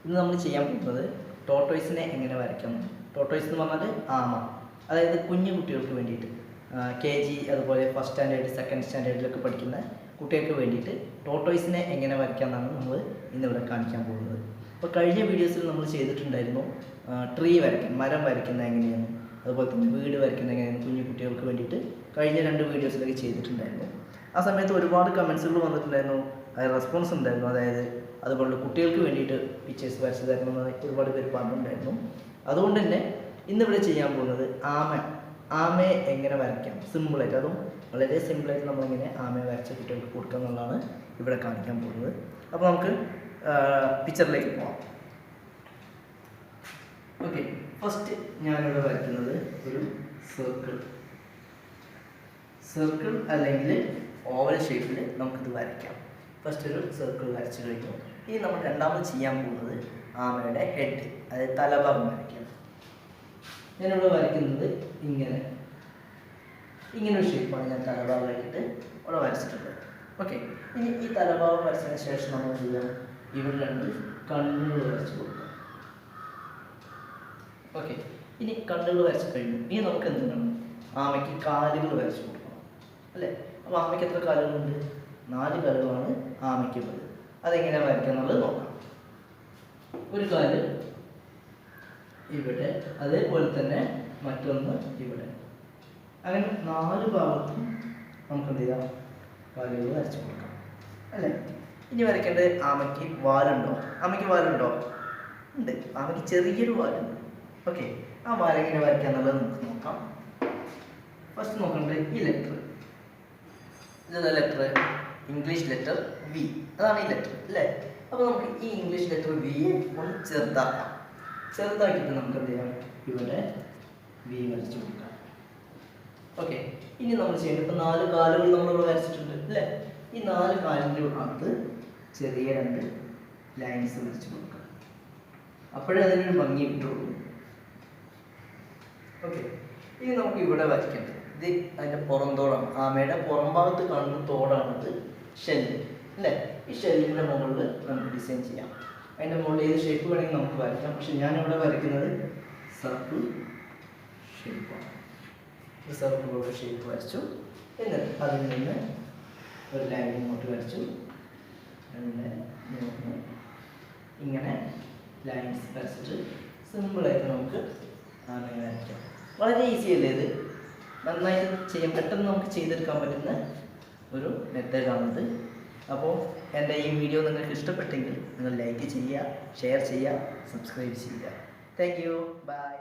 ഇന്ന് നമ്മൾ ചെയ്യാൻ പോകുന്നത് ടോട്ടോയ്സിനെ എങ്ങനെ വരയ്ക്കാം. ടോട്ടോയ്സ് എന്ന് പറഞ്ഞാൽ ആമ, അതായത് കുഞ്ഞു കുട്ടികൾക്ക് വേണ്ടിയിട്ട് KG അതുപോലെ ഫസ്റ്റ് സ്റ്റാൻഡേർഡ് സെക്കൻഡ് സ്റ്റാൻഡേർഡിലൊക്കെ പഠിക്കുന്ന കുട്ടികൾക്ക് വേണ്ടിയിട്ട് ടോട്ടോയ്സിനെ എങ്ങനെ വരയ്ക്കാമെന്നാണ് നമ്മൾ ഇന്നിവിടെ കാണിക്കാൻ പോകുന്നത്. അപ്പോൾ കഴിഞ്ഞ വീഡിയോസിൽ നമ്മൾ ചെയ്തിട്ടുണ്ടായിരുന്നു ട്രീ വരയ്ക്കാൻ, മരം വരയ്ക്കുന്നത് എങ്ങനെയാണ്, അതുപോലെ തന്നെ വീട് വരയ്ക്കുന്നത് എങ്ങനെയാണ് കുഞ്ഞു കുട്ടികൾക്ക് വേണ്ടിയിട്ട് കഴിഞ്ഞ 2 വീഡിയോസിലൊക്കെ ചെയ്തിട്ടുണ്ടായിരുന്നു. ആ സമയത്ത് ഒരുപാട് കമൻസുകൾ വന്നിട്ടുണ്ടായിരുന്നു, റെസ്പോൺസ് ഉണ്ടായിരുന്നു. അതായത് അതുപോലെ കുട്ടികൾക്ക് വേണ്ടിയിട്ട് പിക്ചേഴ്സ് വരച്ച് തരണമെന്ന് ഒരുപാട് പേര് പറഞ്ഞിട്ടുണ്ടായിരുന്നു. അതുകൊണ്ട് തന്നെ ഇന്നിവിടെ ചെയ്യാൻ പോകുന്നത് ആമയെ എങ്ങനെ വരയ്ക്കാം സിമ്പിളായിട്ട്, അതും വളരെ സിമ്പിളായിട്ട് നമ്മളിങ്ങനെ ആമയെ വരച്ച കുട്ടികൾക്ക് കൊടുക്കുക എന്നുള്ളതാണ് ഇവിടെ കാണിക്കാൻ പോകുന്നത്. അപ്പോൾ നമുക്ക് പിക്ചറിലേക്ക് പോകാം. ഓക്കെ, ഫസ്റ്റ് ഞാനിവിടെ വരയ്ക്കുന്നത് ഒരു സർക്കിൾ അല്ലെങ്കിൽ ഓവൽ ഷേപ്പിൽ നമുക്കിത് വരയ്ക്കാം. ഫസ്റ്റ് ഒരു സർക്കിൾ വരച്ച് കഴിഞ്ഞു. ഇനി നമ്മൾ രണ്ടാമത് ചെയ്യാൻ പോകുന്നത് ആമയുടെ ഹെഡ്, അതായത് തലഭാഗം വരയ്ക്കാം. ഞാനിവിടെ വരയ്ക്കുന്നത് ഇങ്ങനെ ഒരു ഷേപ്പാണ് ഞാൻ തലഭാഗമായിട്ട് ഇവിടെ വരച്ചിട്ടുണ്ട്. ഓക്കെ, ഇനി ഈ തലഭാഗം വരച്ചതിന് ശേഷം നമ്മൾ ചെയ്യാം, ഇവിടെ 2 കണ്ണുകൾ വരച്ച് കൊടുക്കാം. ഓക്കെ, ഇനി കണ്ണുകൾ വരച്ച് കഴിഞ്ഞു. ഇനി നമുക്ക് എന്ത് വേണം, ആമയ്ക്ക് കാലുകൾ വരച്ച് കൊടുക്കണം അല്ലേ. അപ്പോൾ ആമയ്ക്ക് എത്ര കാലുകളുണ്ട്? 4 കാലുകളാണ് ആമയ്ക്കുള്ളത്. അതെങ്ങനെയാണ് വരയ്ക്കുക എന്നുള്ളത് നോക്കാം. ഒരു കാല് ഇവിടെ, അതേപോലെ തന്നെ മറ്റൊന്ന് ഇവിടെ, അങ്ങനെ 4 ഭാഗത്തും നമുക്ക് എന്ത് ചെയ്യാം, കാലുകൾ വരച്ച് കൊടുക്കാം അല്ലേ. ഇനി വരയ്ക്കേണ്ടത് ആമയ്ക്ക് വാലുണ്ടോ? ഉണ്ട്, ആമയ്ക്ക് ചെറിയൊരു വാലുണ്ട്. ഓക്കെ, ആ വാൽ എങ്ങനെ വരയ്ക്കുക എന്നുള്ളത് നമുക്ക് നോക്കാം. ഫസ്റ്റ് നോക്കേണ്ടത് ഈ letter, letter English letter V, അതാണ് ഈ ലെറ്റർ അല്ലേ. അപ്പോൾ നമുക്ക് ഈ ഇംഗ്ലീഷ് ലെറ്റർ V ഒന്ന് ചെറുതാക്കിയിട്ട് നമുക്ക് എന്ത് ചെയ്യാം, ഇവിടെ V വരച്ച് കൊടുക്കാം. ഓക്കെ, ഇനി നമ്മൾ ചെയ്യേണ്ടത്, ഇപ്പോൾ 4 കാലുകൾ നമ്മളിവിടെ വരച്ചിട്ടുണ്ട് അല്ലേ. ഈ 4 കാലിൻ്റെ അകത്ത് ചെറിയ 2 ലൈൻസ് വരച്ച് കൊടുക്കാം. അപ്പോഴേ അതിനൊരു ഭംഗി കിട്ടുള്ളൂ. ഓക്കെ, ഇനി നമുക്ക് ഇവിടെ വരയ്ക്കേണ്ടത് ഇത് അതിൻ്റെ പുറംതോടാണ്. ആമയുടെ പുറം ഭാഗത്ത് കാണുന്ന തോടാണിത്, ഷെല്ല് അല്ലേ. ഈ ഷെല്ലിൻ്റെ മുകളിൽ നമുക്ക് ഡിസൈൻ ചെയ്യാം. അതിൻ്റെ മുകളിൽ ഏത് ഷേപ്പ് വേണമെങ്കിൽ നമുക്ക് വരയ്ക്കാം. പക്ഷെ ഞാനിവിടെ വരയ്ക്കുന്നത് സർക്കിൾ ഷേപ്പാണ്. ഈ സർക്കിളുകളുടെ ഷേപ്പ് വരച്ചു. എന്നിട്ട് അതിൽ നിന്ന് ഒരു ലൈൻ ഇങ്ങോട്ട് വരച്ചു, 2 3 ഇങ്ങനെ ലൈൻസ് വരച്ചിട്ട് സിമ്പിളായിട്ട് നമുക്ക് ആമയെ വരയ്ക്കാം. വളരെ ഈസി അല്ലേ ഇത്, നന്നായിട്ട് ചെയ്യാൻ, പെട്ടെന്ന് നമുക്ക് ചെയ്തെടുക്കാൻ പറ്റുന്ന ഒരു മെത്തേഡാണിത്. അപ്പോൾ എൻ്റെ ഈ വീഡിയോ നിങ്ങൾക്ക് ഇഷ്ടപ്പെട്ടെങ്കിൽ നിങ്ങൾ ലൈക്ക് ചെയ്യുക, ഷെയർ ചെയ്യുക, സബ്സ്ക്രൈബ് ചെയ്യുക. Thank you, by.